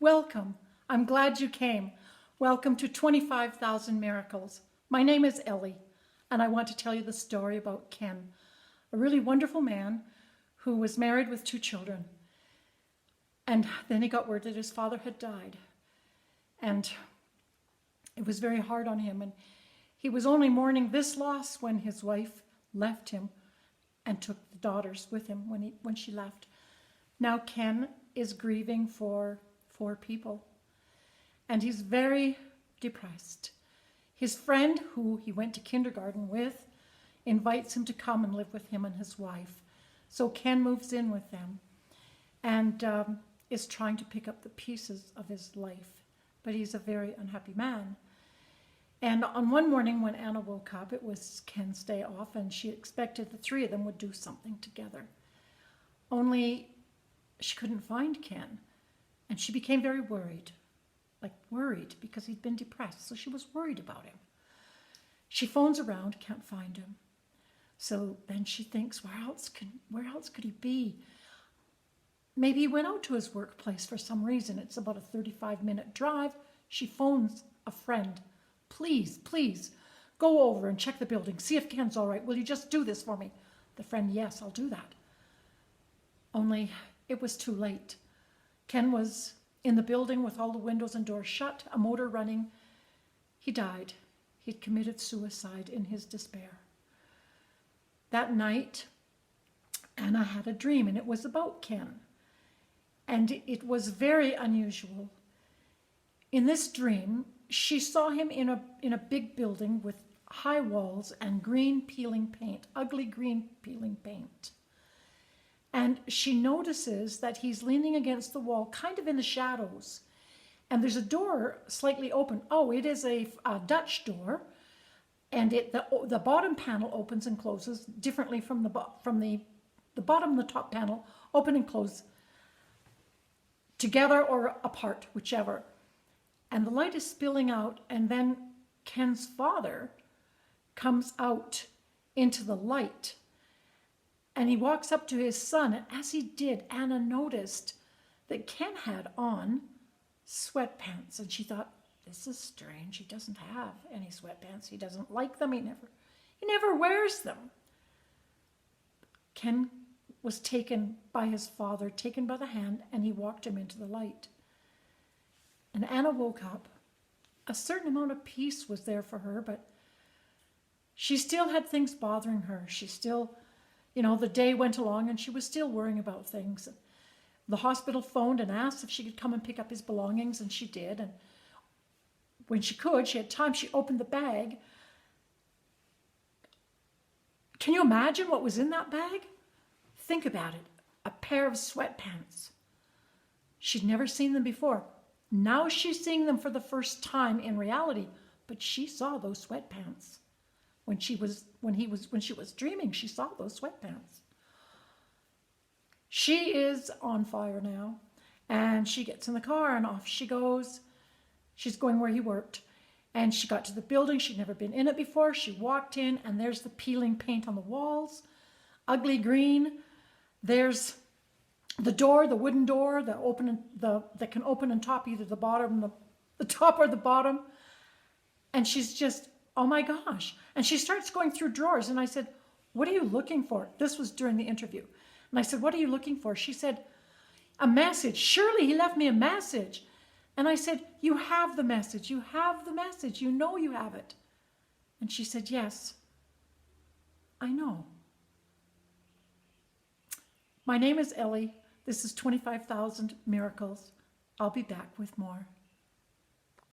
Welcome. I'm glad you came. Welcome to 25,000 Miracles. My name is Ellie, and I want to tell you the story about Ken, a really wonderful man who was married with 2 children. And then he got word that his father had died. And it was very hard on him. And he was only mourning this loss when his wife left him and took the daughters with him when she left. Now Ken is grieving for 4 people. And he's very depressed. His friend, who he went to kindergarten with, invites him to come and live with him and his wife. So Ken moves in with them and is trying to pick up the pieces of his life. But he's a very unhappy man. And on one morning when Anna woke up, it was Ken's day off, and she expected the 3 of them would do something together. Only she couldn't find Ken, and she became very worried. Worried because he'd been depressed, so she was worried about him. She phones around, can't find him. So then she thinks, where else could he be? Maybe he went out to his workplace for some reason. It's about a 35-minute drive. She phones a friend. Please, go over and check the building. See if Ken's all right. Will you just do this for me? The friend, yes, I'll do that. Only it was too late. Ken was in the building with all the windows and doors shut, a motor running. He died. He'd committed suicide in his despair. That night, Anna had a dream, and it was about Ken. And it was very unusual. In this dream, she saw him in a big building with high walls and green peeling paint, ugly green peeling paint. And she notices that he's leaning against the wall, kind of in the shadows. And there's a door slightly open. Oh, it is a Dutch door. And the bottom panel opens and closes differently from the bottom and the top panel, open and close together or apart, whichever. And the light is spilling out, and then Ken's father comes out into the light. And he walks up to his son, and as he did, Anna noticed that Ken had on sweatpants. And she thought, this is strange. He doesn't have any sweatpants. He doesn't like them. He never wears them. Ken was taken by his father, taken by the hand, and he walked him into the light. And Anna woke up. A certain amount of peace was there for her, but she still had things bothering her. She still, the day went along and she was still worrying about things. The hospital phoned and asked if she could come and pick up his belongings, and she did. And when she could, she had time, she opened the bag. Can you imagine what was in that bag? Think about it. A pair of sweatpants. She'd never seen them before. Now she's seeing them for the first time in reality, but she saw those sweatpants. When she was dreaming, she saw those sweatpants. She is on fire now, and she gets in the car and off she goes. She's going where he worked, and she got to the building. She'd never been in it before. She walked in, and there's the peeling paint on the walls, ugly green. There's the door, the wooden door, that can open and top either the top or the bottom. And she's just, oh my gosh. And she starts going through drawers. And I said, what are you looking for? This was during the interview. And I said, what are you looking for? She said, a message. Surely he left me a message. And I said, you have the message. You have the message. You know you have it. And she said, yes, I know. My name is Ellie. This is 25,000 Miracles. I'll be back with more.